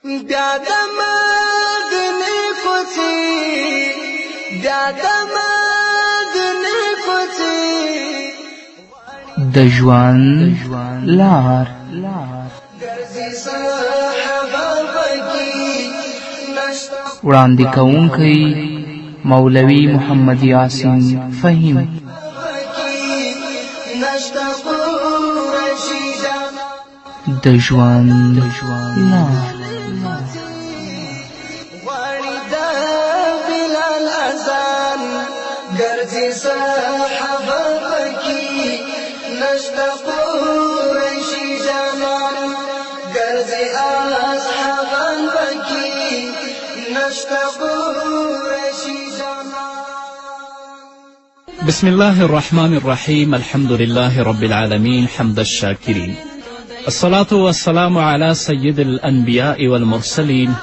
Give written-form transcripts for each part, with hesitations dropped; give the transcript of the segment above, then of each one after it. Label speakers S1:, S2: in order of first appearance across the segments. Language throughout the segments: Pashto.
S1: بیا د مدینې کوڅې بیا د مدینې کوڅې
S2: د ژوند لار
S1: ګرځي صحابه پکې نشته
S2: وړاندې کوونکی مولوي محمد یاسین فهیم
S1: نشته قریشي جانا
S2: د ژوند لار
S1: غواړي د بلال اذان ګرځي صحابه پکې نشته قریشي جانا ګرځي اصحابان پکې نشته قریشي جانا.
S3: بسم الله الرحمن الرحيم الحمد لله رب العالمين حمد الشاكرين الصلاة والسلام على سيد الأنبياء والمرسلين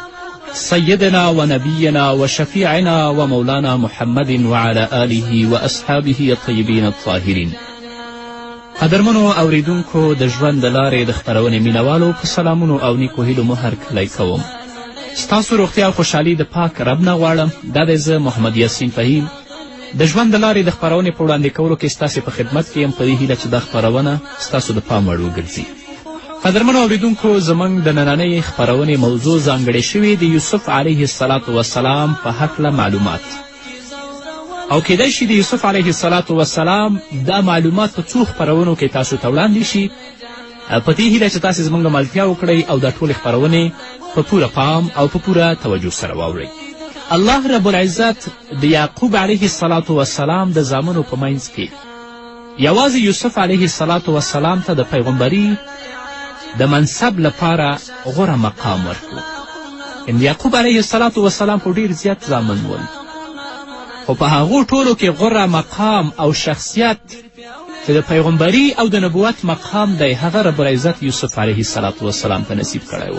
S3: سيدنا ونبينا وشفيعنا ومولانا محمد وعلى آله وأصحابه الطيبين الطاهرين. قدرمنو اوریدونکو د ژوند د لارې د خپرونې مینوالو په سلامونو او نیکو هیلو مو هرکلی کوم. ستاسو روغتیا او خوشحالي د پاک رب نه غواړم. دا دی زه محمد یاسین فهیم د ژوند د لارې د خپرونې په وړاندې کولو کې ستاسې په خدمت کې یم په دې هیله چې دا خپرونه ستاسو د پام وړ وګرځي. قدرمنو اوریدونکو زموږ د نننۍ خپرونې موضوع ځانګړې شوې د یوسف علیه السلام په هکله معلومات او کیدای شي د یوسف علیه السلام دا معلومات په څو خپرونو کې تاسو ته وړاندې شي په دې هیله چې تاسې زموږ ملتیا وکړئ او دا ټولې خپرونې په پوره پام او په پوره توجه سره واورئ. الله رب العزت د یعقوب علیه السلام د زامنو په منځ کې یوازې یوسف علیه السلام ته د پیغمبري د منصب لپاره غوره مقام ورکړو. یعقوب علیه السلام خو ډېر زیات زامن ول، خو په هغو ټولو کې غوره مقام او شخصیت چې د پیغمبري او د نبوت مقام دی هغه رب العزت یوسف علیه السلام ته نصیب کړی و.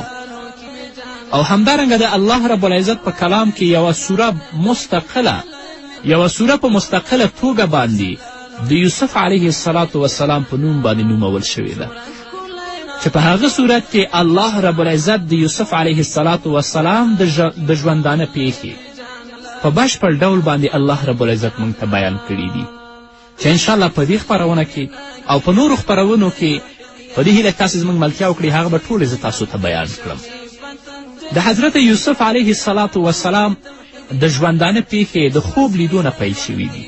S3: او همدارنګه د الله رب العزت په کلام کې یوه سوره په مستقله توګه باندې د یوسف علیه السلام په نوم باندې نومول شوې ده چې په هغه صورت کې الله رب العزت د یوسف علیه السلام د ژوندانه پیښې په بشپړ ډول باندې الله رب العزت موږ ته بیان کړي دي چې انشاءالله په دې خپرونه کې او په نورو خپرونو کې په دې هیله تاسې زموږ ملتیا وکړي هغه به ټولې زه تاسو ته بیان کړم. د حضرت یوسف علیه السلام د ژوندانه پیښې د خوب لیدو نه پیل شوي دي.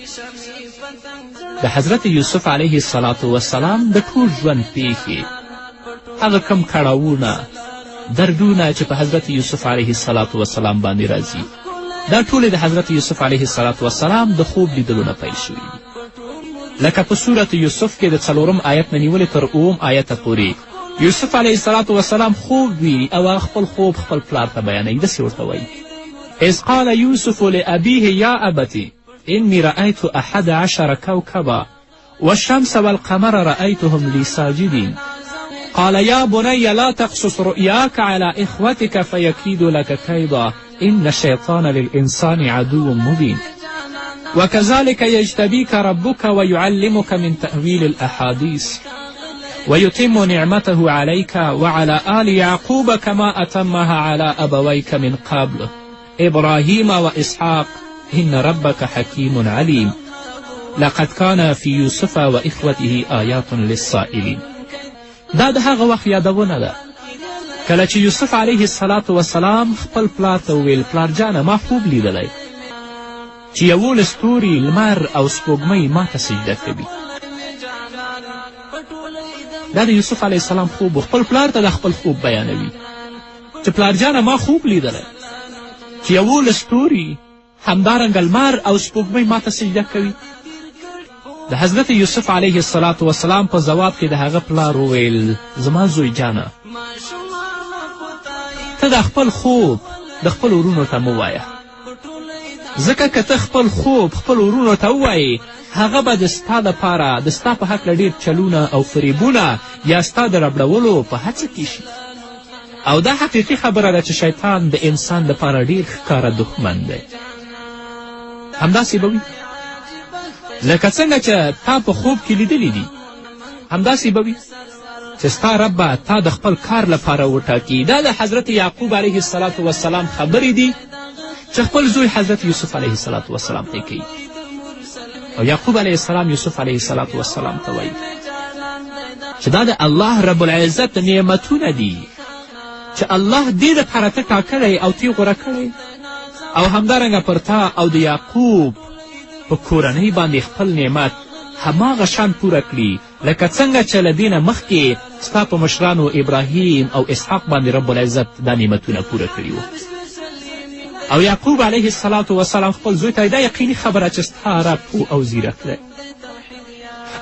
S3: د حضرت یوسف علیه السلام د ټول ژوند پیښې هغه کم کړاوونه دردونه چې په حضرت یوسف علیه السلام باندې راځي دا ټولې د حضرت یوسف علیه السلام د خوب لیدلو نه پیل شوي دي. لکه په صورت یوسف کې د 4 آیت نه نیولې تر 9 آیته پورې یوسف علیه السلام خوب ویني او هغه خپل خوب خپل پلار ته بیانوي. داسې ورته وایي اذ قال یوسف لأبیه یا ابتی انی رأیت 11 کوکبا والشمس والقمر رأیتهم لی ساجدین قال یا بنی لا تقصص رؤیاک على اخوتك فیکید لك کیدا ان الشیطان للإنسان عدو مبین وكذلك يجتبيك ربك ويعلمك من تأويل الأحاديث ويتم نعمته عليك وعلى آل يعقوب كما أتمها على أبويك من قبل إبراهيم وإسحاق إن ربك حكيم عليم لقد كان في يوسف وإخوته آيات للسائلين. دا د هغه وخت یادونه ده کله چې یوسف علیه السلام خپل پلار ته وویل پلار جانه ما خوب لیدلی چې 11 ستوري لمر او سپوږمۍ ما ته سجده کوي. دا د یوسف علیه السلام خوب خپل پلار ته د خپل خوب بیانوي چې پلار جانه ما خوب لیدلی چې 11 ستوري همدارنګه لمر او سپوږمۍ ما ته سجده کوي. د حضرت یوسف علیه السلام په ځواب کې د هغه پلار وویل زما زوی جانه ته د خپل خوب د خپل ورونو ته مه وایه ځکه که ته خپل خوب خپل ورونو ته ووایې هغه به د ستا دپاره د ستا په هکله ډېر چلونه او فریبونه یا ستا د ربړولو په هڅه کې شي او دا حقیقي خبره ده چې شیطان د انسان دپاره ډېر ښکاره دښمن دی. همداسې به وي لکه څنګه چې تا په خوب کې لیدلی دي همداسې به وي چې ستا رب به تا د خپل کار لپاره وټاکي. دا د حضرت یعقوب علیه السلام خبرې دي چې خپل زوی حضرت یوسف علیه السلام ته کوي. او یعقوب علیه السلام یوسف علیه السلام ته وایي چې دا د الله رب العزت نعمتونه دي چې الله دې دپاره ته ټاکلی او تی غوره کړی، او همدارنګه پر تا او د یعقوب په کورنۍ باندې خپل نعمت هماغه شان پوره کړي لکه څنګه چې له دې نه مخکې ستا په مشرانو ابراهیم او اسحاق باندې رب العزت دا نعمتونه پوره کړي وو. او یعقوب علیه السلام خپل زوی ته دا یقیني خبره چې ستا رب پوه او زیرک دی.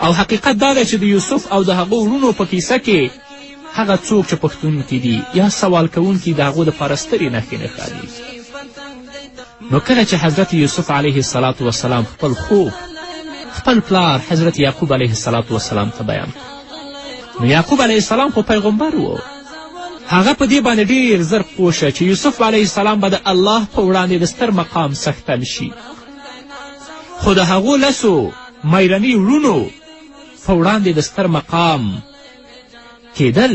S3: او حقیقت دا دی چې د یوسف او د هغو وروڼو په کیسه کې هغه څوک چې پوښتونکي دي یا سوال کوونکي د هغو دپاره سترې نښې نښانې. نو کله چې حضرت یوسف علیه السلام خپل خوب خپل پلار حضرت یعقوب علیه السلام ته بیان کړ، نو یعقوب علیه السلام خو پیغمبر و، هغه په دې باندې ډېر زر پوه شه چې یوسف علیه السلام به د الله په وړاندې د ستر مقام څښتن شي، خو د هغو لسو میرني وروڼو په وړاندې د ستر مقام کېدل،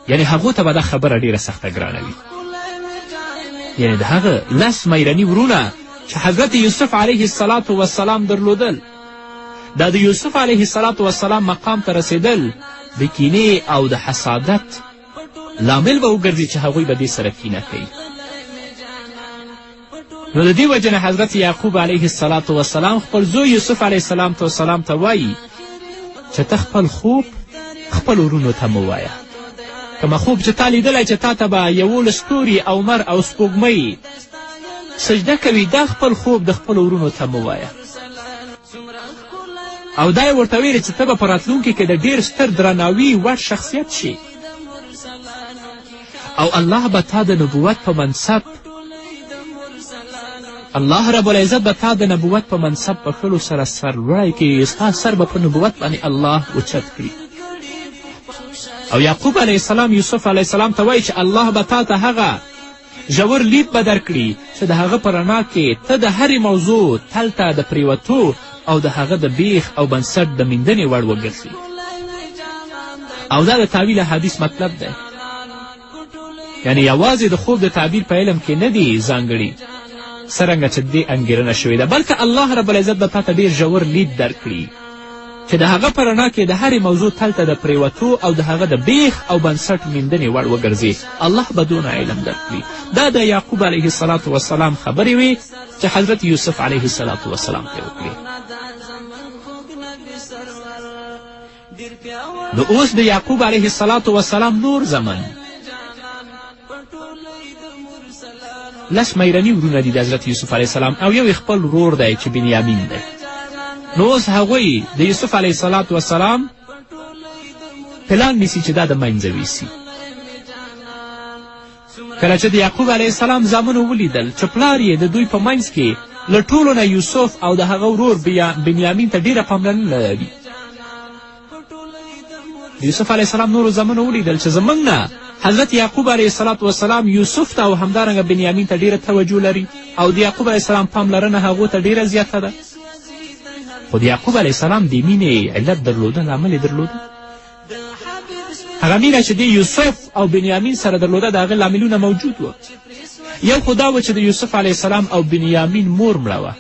S3: یعنی هغو ته به دا خبره ډېره سخته ګرانه وي. یعنی د هغه لس میرني وروڼه چې حضرت یوسف علیه السلام درلودل، دا د یوسف علیه السلام مقام ته رسېدل د کینې او د حسادت لامل به وګرځي چې هغوی به دې سره کینه کوي. نو د دې وجې نه حضرت یعقوب علیه السلام خپل زوی یوسف علیه السلام ته وایي چې ته خپل خوب خپل وروڼو ته مه وایه. کومه خوب چې تا لیدلی چې تا ته به 11 ستوري او مر او سپوږمۍ سجده کوي، دا خپل خوب د خپلو وروڼو ته مه وایه. او دا یې ورته ویلې چې ته به په راتلونکي کې د ډېر ستر درناوي وړ شخصیت شي، او الله به تا د نبوت په منصب الله رب العزت به تا د نبوت په منصب په ښلو سره سرلوړی کړي، ستا سر به په نبوت باندې الله اوچت کړي. او یعقوب علیه السلام یوسف علیه السلام ته وایي چې الله به تا ته هغه ژور لید به درکړي چې د هغه په رڼا کې ته د هرې موضوع تل ته د پریوتو او د هغه د بیخ او بنسټ د میندنې وړ وګرځي. او دا د تعبیر حدیث مطلب دی، یعنی یوازې د خوب د تعبیر په علم کې نه دی ځانګړي څرنګه چې دې انګېرنه شوې ده، بلکې الله رب العزت به تا ته ډېر ژور لید درکړي چې د هغه په رڼا کې د هرې موضوع تل ته د پریوتو او د هغه د بیخ او بنسټ میندنې وړ وګرځي. الله به دونه علم درکړي. دا د یعقوب علیه السلام خبرې وې چې حضرت یوسف علیه السلام ته وکړي. نو اوس د یعقوب علیه السلام نور زمن لس میرني وروڼه دي د حضرت یوسف علیه السلام، او یو خپل ورور دی چې بنیامین دی. نو اوس هغوی د یوسف علیه السلام پلان نیسي چې دا د منځه ویسي. کله چې د یعقوب علیه السلام زامنو ولیدل چې پلار یې د دوی په منځ کې له ټولو نه یوسف او د هغه ورور بنیامین ته ډېره پاملرنه لري، د یوسف علیه السلام نورو زامنو ولیدل چې زموږ نه حضرت یعقوب علیه السلام یوسف ته او همدارنګه بنیامین ته ډېره توجه لري، او د یعقوب علیه السلام پاملرنه هغو ته ډېره زیاته ده. خو د یعقوب علیه السلام د مینې علت درلوده، لامل یې درلوده. هغه مینه چې د یوسف او بنیامین سره درلوده د هغې لاملونه موجود وه. یو خو دا و چې د یوسف علیه السلام او بنیامین مور مړه وه،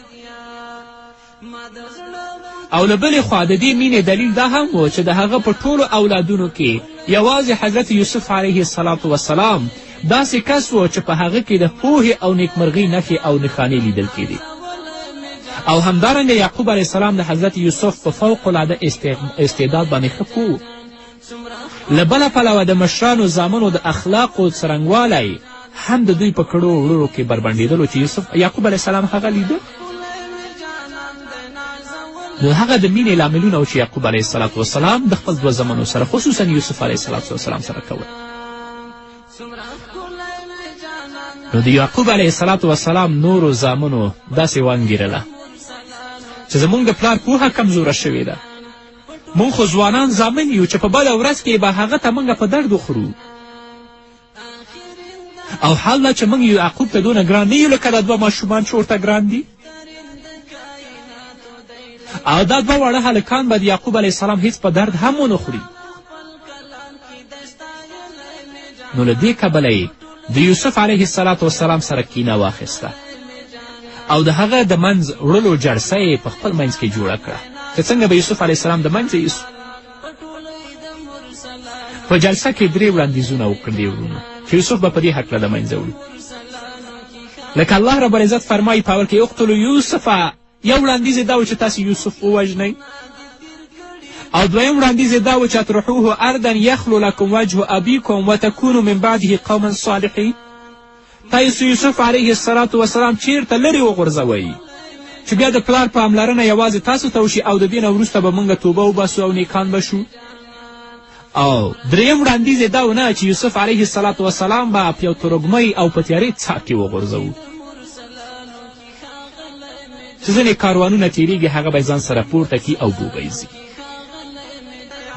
S3: او له بلې خوا د دې مینې دلیل دا هم و چې د هغه په ټولو اولادونو کې یوازې حضرت یوسف علیه السلام داسې کس و چې په هغه کې د پوهې او نیکمرغۍ نښې او نښانې لیدل کېدې. او همدارنګه یعقوب علیه السلام د حضرت یوسف په فوق العاده استعداد باندې ښه پوه. له بله پلوه د مشرانو زامنو د اخلاقو څرنګوالی هم د دوی په کړو وړو کې بربنډېدلو چې یعقوب علیه السلام هغه لیده. نو هغه د مینې لاملونه و چې یعقوب علیه السلام د خپل دوه زامنو سره خصوصا یوسف علیه السلام سره کول. نو د یعقوب علیه السلام نورو زامنو داسې وانګېرله چې زموږ د پلار پوهه کمزوره شوې ده، موږ خو ځوانان زامن یو چې په بده ورځ کې به هغه ته موږ په درد وخورو، او حال دا چې موږ یعقوب ته دونه ګران نه یو لکه دا دوه ماشومان چې ورته ګران دي. او دا دوه واړه هلکان به د یعقوب علیه السلام هیڅ په درد هم ونه خوري. نو له دې کبله یې د یوسف علیه السلام سره کینه واخیسته او د هغه د منځ وړلو جلسه یې په خپل منځ کې جوړه کړه چې څنګه به یوسف علیه السلام د منځه یوسو. په جلسه کې 3 وړاندیزونه وکړل ورونو چې یوسف به په دې هکله د منځه وړو. لکه الله رب العزت فرمایي په اول کې اقتلو یوسفه، یو وړاندیز یې دا و چې تاسې یوسف ووژنئ، او دویم وړاندیز یې دا و چې اطرحوه ارضا یخلو لکم وجه ابیکم وتکونو من بعده قوما صالحین. تاسو یوسف علیه السلام چیرته لرې وغورځوئ چې بیا د پلار پاملرنه یوازې تاسو ته وشي او د دې نه وروسته به موږ توبه وباسو او نیکان به شو. او دریم وړاندیز یې دا و نه چې یوسف علیه السلام به په یو ترږمۍ او په تیارې څاه کې وغورځوو چې ځینې کاروانونه تیریږي هغه به ځان سره پورته کي او بوبه یې ځي.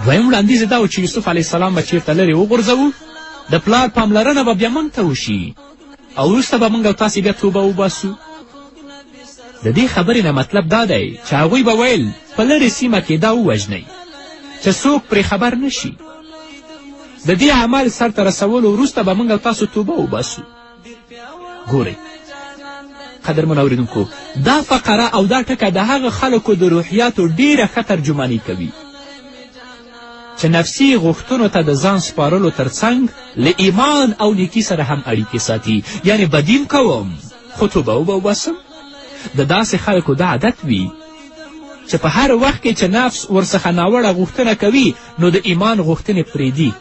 S3: دویم وړاندیز یې دا و چې یوسف علیه السلام به چیرته لرې وغورځوو، د پلار پاملرنه به بیا موږ ته وشي او وروسته به موږ او تاسې بیا توبه وباسو. د دې خبرې نه مطلب دا دی چې هغوی به ویل په لرې سیمه کې دا ووژنئ چې څوک پرې خبر نشي. د دې عمل سرته رسولو وروسته به موږ او تاسو توبه وباسو. ګورئ قدرمنو اورېدونکو، دا فقره او دا ټکه د هغه خلکو د روحیاتو ډیره ښه ترجماني کوي چې نفسي غوښتنو ته د ځان سپارلو ترڅنګ له ایمان او نیکي سره هم اړیکې ساتي. یعنې بدیم کوم خو توبه وباسم. د داسې خلکو دا عادت وي چې په هر وخت کې چې نفس ورڅخه ناوړه غوښتنه کوي نو د ایمان غوښتنې پرېږدي.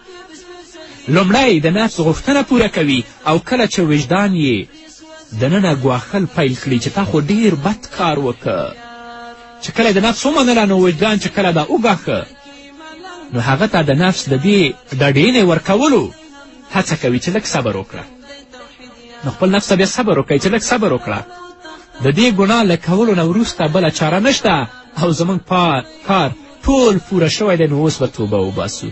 S3: لومړی د نفس غوښتنه پوره کوي او کله چې وجدان یې دننه ګواښل پیل کړي چې تا خو ډیر بد کار وکړه، چې کله د نفس ومنله نو وجدان چې کله دا وګاښه نو هغه ته د نفس د دې ډډینې ورکولو هڅه کوي چې لږ صبر وکړه. نو خپل نفس ته بیا صبر وکړئ چې لږ صبر وکړه. د دې ګناه له کولو نه وروسته بله چاره نشته او زموږ کار ټول پوره شوی دی، نو اوس به توبه وباسو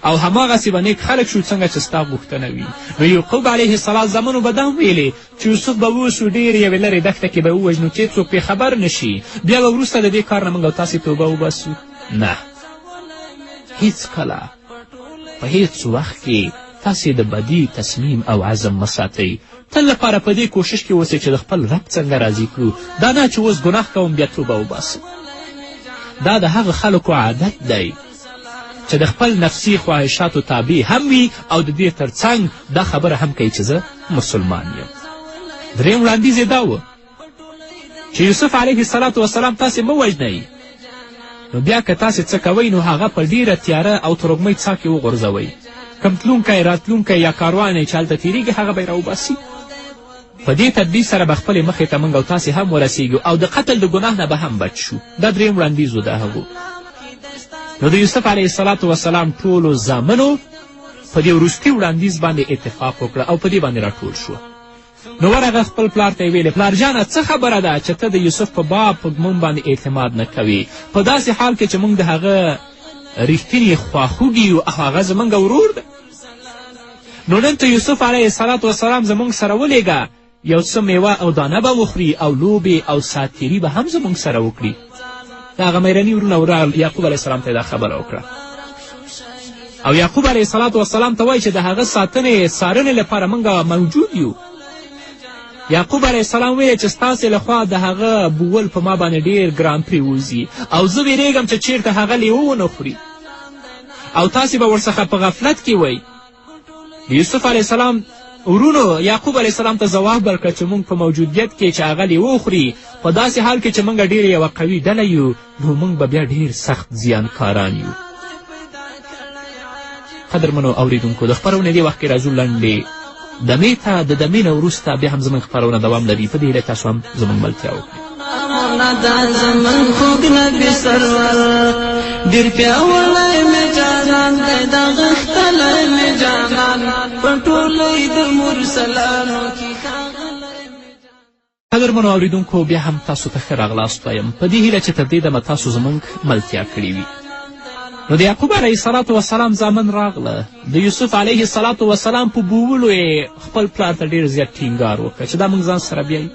S3: او هماغسې به نیک خلک شو څنګه چې ستا غوښتنه وي. نو یعقوب علیه السلام زمنو به دا ویلې چې یوسف به اوسو ډېر یوې لرې دښته کې به ووژنو چې څوک پرې خبر نشي، بیا به وروسته د دې کار نه موږ او تاسې توبه وباسو. نه، هیڅکله په هیڅ وخت کې تاسې د بدي تصمیم او عزم مه ساتئ. تل لپاره په دې کوشش کې اوسئ چې د خپل رب څنګه راضي کړو، دا نه چې اوس ګناه کوم بیا توبه وباسم. دا د هغه خلکو عادت دی چې د خپل نفسي خواهشاتو تابع هم وي او د دې ترڅنګ دا خبره هم کوي چې زه مسلمان یم. دریم وړاندیز یې دا و چې یوسف علیه السلام تاسې مه وژنئ، نو بیا که تاسې څه کوئ نو هغه په ډیره تیاره او ترږمۍ څاه کې وغورځوئ. کم تلونکی راتلونکی یا کاروان چې هلته تیریږي هغه به یې راوباسي. په دې تدبیر سره به خپلې مخې ته موږ او تاسې هم ورسیږو او د قتل د ګناه نه به هم بچ شو. دا دریم وړاندیز و د هغو. نو د یوسف علیه السلام ټولو زامنو په دې وروستي وړاندیز باندې اتفاق وکړه او په دې باندې راټول شو. نو ورغه خپل پلار ته یې ویلې پلارجانه څه خبره ده چې ته د یوسف په باب په موږ باندې اعتماد نه کوې، په داسې حال کې چې موږ د هغه ریښتینې خواخوږي یو او هغه زموږ ورور ده. نو نن ته یوسف علیه السلام زموږ سره ولیږه، یو څه میوه او دانه به وخوري او لوبې او ساتیري به هم زموږ سره وکړي. د هغه میرني ورونه ورغل یعقوب علیه السلام ته یې دا خبره وکړه او یعقوب علیه السلام ته وایي چې د هغه ساتنې څارنې لپاره موږ موجود یو. یعقوب علیه السلام ویل چې ستاسې لخوا د هغه بوول په ما باندې ډېر ګران پرېوځي او زه ویرېږم چې چیرته هغه لیوه ونه خوري او تاسې به ورڅخه په غفلت کې وئ. د یوسف علیه السلام ورونو یعقوب علیه السلام ته ځواب ورکړه چې موږ په موجودیت کې چې هغه لیوه وخوري په داسې حال کې چې موږ ډېر یوه قوي ډله یو نو موږ به بیا ډېر سخت زیانکاران یو. قدرمنو اورېدونکو، د خپرونې دې وخت کې راځو لنډې دمې ته. د دمې نه وروسته بیا هم زموږ خپرونه دوام لري. په دې هیله تاسو هم زموږ ملتیا وکړئ. قدرمنو اورېدونکو، بیا هم تاسو ته ښه راغلاست وایم په دې هیله چې تر دې دمه تاسو زموږ ملتیا کړې وي. نو د یعقوب علیه السلام زامن راغله. د یوسف علیه السلام په بوولو یې خپل پلار ته ډېر زیات ټینګار وکړه چې دا موږ ځان سره بیایي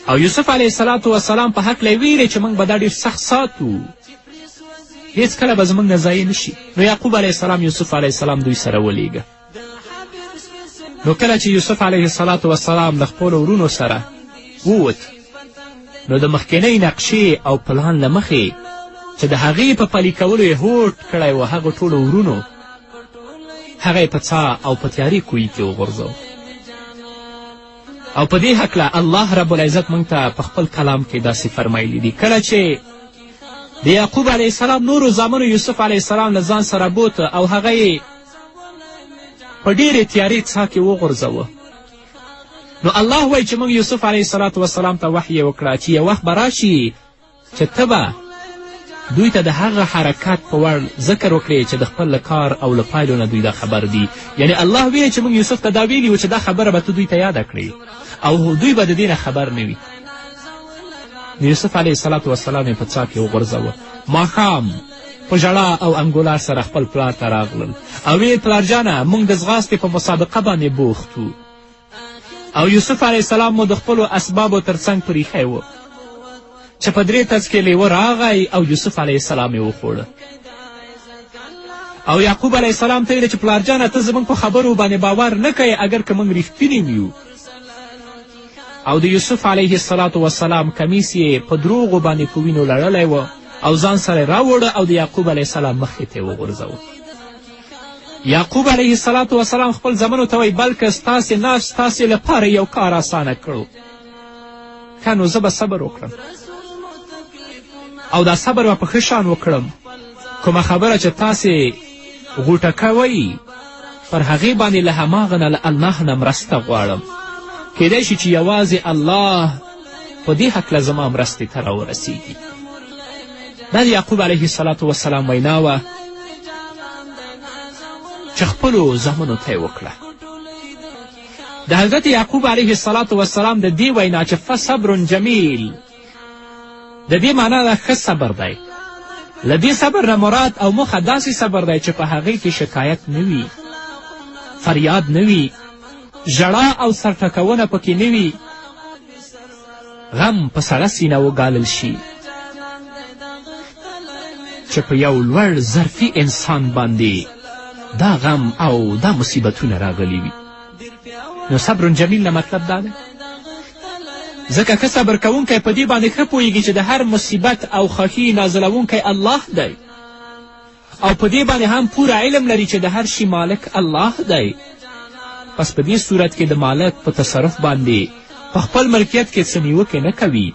S3: او یوسف علیه السلام په هکله یې ویلې چې موږ به دا ډېر سخت ساتو هیڅکله به زموږ نه ضایع نه شي. نو یعقوب علیه السلام یوسف علیه السلام دوی سره ولیږه. نو کله چې یوسف علیه السلام له خپلو ورونو سره ووت، نو د مخکینۍ نقشې او پلان له مخې چې د هغې په پلي کولو یې هوډ کړی و هغو ټولو ورونو، هغه یې په څا او په تیارې کوهي کې وغورځو. او په دې هکله الله رب العزت موږ ته په خپل کلام کې داسې فرمایلی دي، کله چې د یعقوب علیه السلام نورو زامنو یوسف علیه السلام له ځان سره بوته او هغه یې په ډېرې تیارې څا کې وغورځوه، نو الله وایي چې موږ یوسف علیه السلام ته وحی وکړه چې یو وخت به راشي چې ته به دوی ته د هغه حرکات په وړ ذکر وکړې چې د خپل له کار او له پایلو نه دوی دا خبر دي. یعنی الله ویلی چې موږ یوسف ته دا ویلي و چې دا خبره به ته دوی ته یاده کړې او دوی به د دې نه خبر نه وي. نو یوسف علیه السلام یې په څا کې وغورځوه. ماښام په ژړا او انګولار سره خپل پلار ته راغلل او ویې پلارجانه موږ د ځغاستې په مسابقه باندې بوخت وو او یوسف علیه السلام مو د خپلو اسبابو تر څنګ پریښی و چې په 3 تڅ کې لیوه راغی او یوسف علیه السلام یې وخوړه. او یعقوب علیه السلام ته ویل چې پلارجانه ته زموږ په خبرو باندې باور نه کوې اگر که موږ رښتینې یو. او د یوسف علیه السلام کمیس یې په دروغو باندې په وینو لړلی و او ځان سره راوړه او د یعقوب علیه السلام مخې ته یې وغورځوه. یعقوب علیه السلام خپل زامنو ته وایي بلکه ستاسې نفس ستاسې لپاره یو کار اسانه کړو، ښه نو زه به صبر وکړم او دا صبر به په ښه شان وکړم. کومه خبره چې تاسې غوټه کوئ پر هغې باندې له هماغه نه له الله نه مرسته غواړم. کیدای شي چې یوازې الله په دې هکله زما مرستې ته راورسیږي. دا د یعقوب علیه السلام وینا وه چې خپلو زامنو ته یې وکړه. د حضرت یعقوب علیه السلام د دې وینا چې فصبر جمیل، د دې معنا ده ښه صبر دی. له دې صبر نه مراد او موخه داسې صبر دی چې په هغې کې شکایت نه وي، فریاد نه وي، ژړا او سرټکونه پکې نه وي، غم په سړه سینه وګالل شي چې په یو لوړ ظرفي انسان باندې دا غم او دا مصیبتونه راغلي وي. نو صبر جمیل نه مطلب دا دی ځکه که صبر کوونکی په دې باندې ښه پوهیږي چې د هر مصیبت او خوښي نازلوونکی الله دی او په دې باندې هم پوره علم لري چې د هر شي مالک الله دی. پس په دې صورت کې د مالک په تصرف باندې په خپل ملکیت کې څه نیوکې نه کوي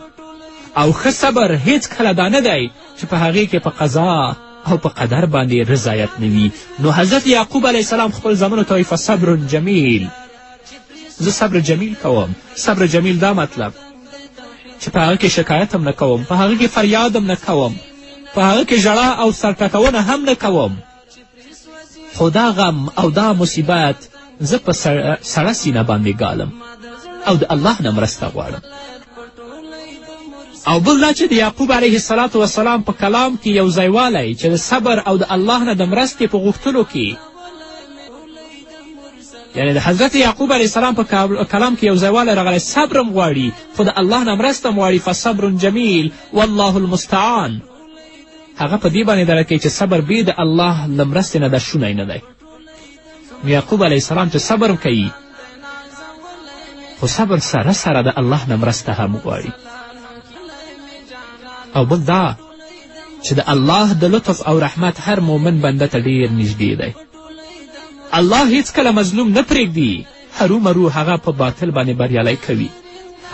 S3: او ښه صبر هیڅکله دا نه دی چې په هغې کې په قضا او په قدر باندې رضایت نه وي. نو حضرت یعقوب علیه السلام خپل زامنو ته وایي فصبر جمیل، زه صبر جمیل کوم. صبر جمیل دا مطلب چې په هغه کې شکایت هم نه کوم، په هغه کې فریاد هم نه کوم، په هغه کې ژړا او سرټکونه هم نه کوم، خو دا غم او دا مصیبت زه په سړه سینه باندې ګالم او د الله نه مرسته غواړم. او بل دا چې د یعقوب علیه السلام په کلام کې یو ځایوالی چې د صبر او د الله نه د مرستې په غوښتلو کې، یعنی د حضرت یعقوب علیه السلام په کلام کې یو ځایوالی راغلی، صبر هم غواړي خو د الله نه مرسته هم غواړي. فصبر جمیل والله المستعان. هغه په دې باندې دله کوي چې صبر بې د الله له مرستې نه دا شونی نه دی. نو یعقوب علیه السلام چې صبر کوي خو صبر سره سره د الله نه مرسته هم غواړي. او بل دا چې د الله د لطف او رحمت هر مومن بنده ته ډیر نږدې دی. الله هیڅکله مظلوم نه پرېږدي، هرومرو هغه په باطل باندې بریالی کوي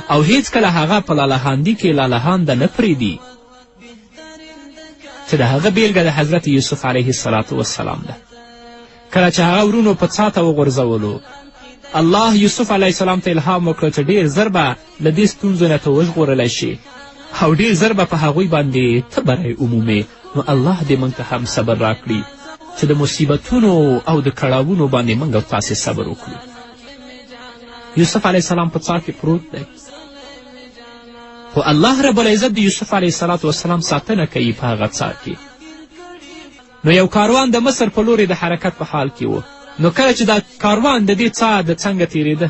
S3: او هیڅکله هغه په لالهاندي کې لالهانده نه پرېږدي چې د هغه بیلګه د حضرت یوسف علیه السلام ده. کله چې هغه ورونو په څا ته وغورځولو، الله یوسف علیه السلام ته الهام وکړ چې ډېر ژر به له دې ستونزو نه ته وژغورلی شي او ډېر ژر به په هغوی باندې ته بری عمومي. نو الله دې موږ ته هم صبر راکړي چې د مصیبتونو او د کړاوونو باندې موږ او تاسې صبر وکړو. یوسف علیه السلام په څا کې پروت دی خو الله رب العزت د یوسف علیه السلام ساتنه کوي په هغه څا کې. نو یو کاروان د مصر په لورې د حرکت په حال کې و. نو کله چې دا کاروان د دې څا د څنګه تیرېده،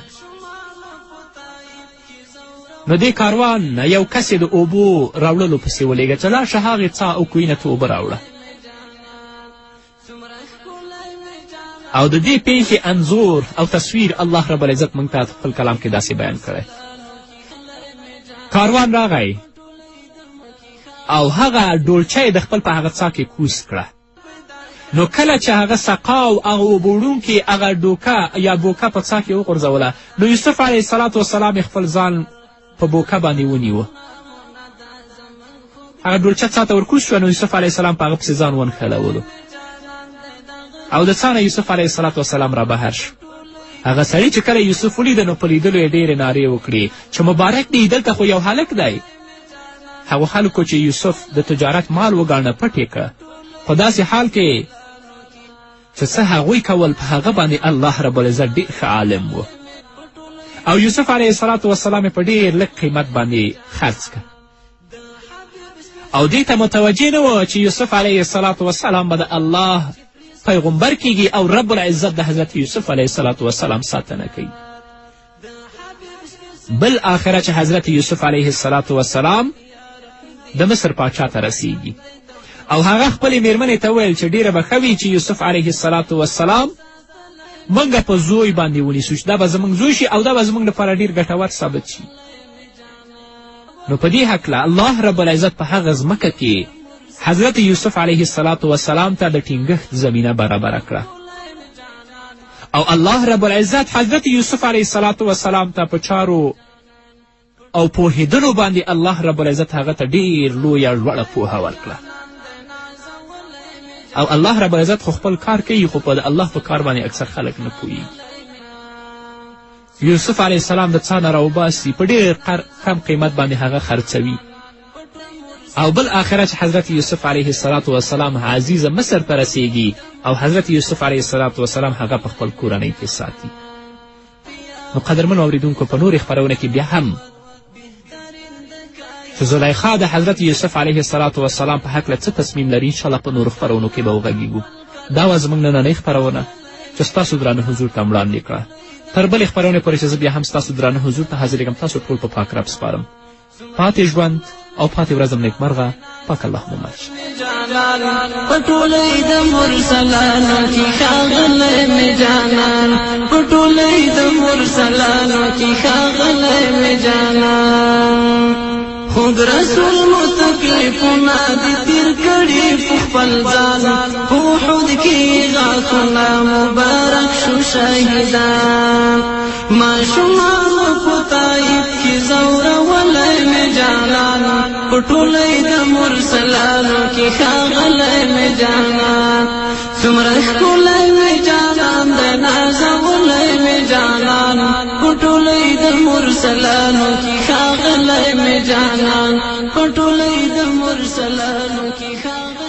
S3: نو دې کاروان یو کس د اوبو راوړلو پسې ولېږه چې لاړ شه هغې څا او کوهي نه ته اوبه راوړه. او د دې پیښې انځور او تصویر الله رب العزت موږ ته خپل کلام کې داسې بیان کړی. کاروان راغی او هغه ډولچه یې د خپل په هغه څا کې کوز کړه. نو کله چې هغه سقا او هغه اوبه وړونکې هغه ډوکه یا بوکه په څا کې وغورځوله، نو یوسف علیه السلام خپل ځان په بوکه باندې ونیوه. هغه ډولچه څا ته ورکوز شوه، نو یوسف علیه السلام په هغه پسې ځان ونښلولو او د څا نه یوسف علیه السلام را بهر شو. هغه سړي چې کله یوسف ولیده، نو په لیدلو یې ډېرې نارې وکړې چې مبارک دی، دلته خو یو هلک دی. هغو خلکو چې یوسف د تجارت مال وګاڼه پټ یې کړه، په داسې حال کې چې څه هغوی کول په هغه باندې الله رب العزت ډېر ښه عالم و. او یوسف علیه السلام په ډېر لږ قیمت باندې خرڅ کړه او دې ته متوجه نه و چې یوسف علیه السلام به د الله پیغمبر کیږي او رب العزت د حضرت یوسف علیه السلام ساتنه کوي. بل آخره چې حضرت یوسف علیه السلام د مصر پاچا ته رسیږي او هغه خپلې میرمنې ته ویل چې ډیره به ښه وي چې یوسف علیه السلام موږ په زوی باندې ونیسو، چې دا به زموږ زوی شي او دا به زموږ لپاره ډیر ګټور ثابت شي. نو په دې هکله الله رب العزت په هغه ځمکه کې حضرت یوسف علیه السلام ته د ټینګښت زمینه برابره کړه او الله رب العزت حضرت یوسف علیه السلام ته په چارو او پوهېدلو باندې الله رب العزت هغه ته ډېر لویه لوړه پوهه ورکړه. او الله رب العزت خو خپل کار کوي، خو په الله په کار باندې اکثر خلک نه پوهېږي. یوسف علیه السلام د څا نه راوباسي، په ډېر کم قیمت باندې هغه خرڅوي او بل آخره چې حضرت یوسف علیه السلام عزیزه مصر ته رسیږي او حضرت یوسف علیه السلام هغه په خپل کورنۍ کې ساتي. نو قدرمنو اوریدونکو، په نورې خپرونه کې بیا هم چې زلیخا د حضرت یوسف علیه السلام په هکله څه تصمیم لري، انشاءالله په نورو خپرونو کې به وغږیږو. دا وه زموږ نننۍ خپرونه چې ستاسو درانه حضور ته وړاندې کړه. تر بلې خپرونې پورې چې زه بیا هم ستاسو درانه حضور ته حاضرېږم، تاسو ټول په پاک رب سپارم. پاتې ژوند او پاتې ورځم نیکمرغه. پاک الله مو مل شي.
S1: په ټولۍ د مرسلانو کې ښاغلی مې جانان، په ټولۍ د مرسلانو کې ښاغلی مې جانان. خود رسول مو تکلیفونه دې تیر کړي په خپل ځان، په احد کې غاښونه مبارک شو شهیدان. ماشومانو په طایف کې ځورولی مې جانان، په ټولۍ د مرسلانو کې ښاغلی مې جانان. څومره ښکلی مې جانان دی نازولی مې جانان، په ټولۍ د مرسلانو کې ښاغلی مې جانان، په ټولۍ د مرسلانو کې ښاغلی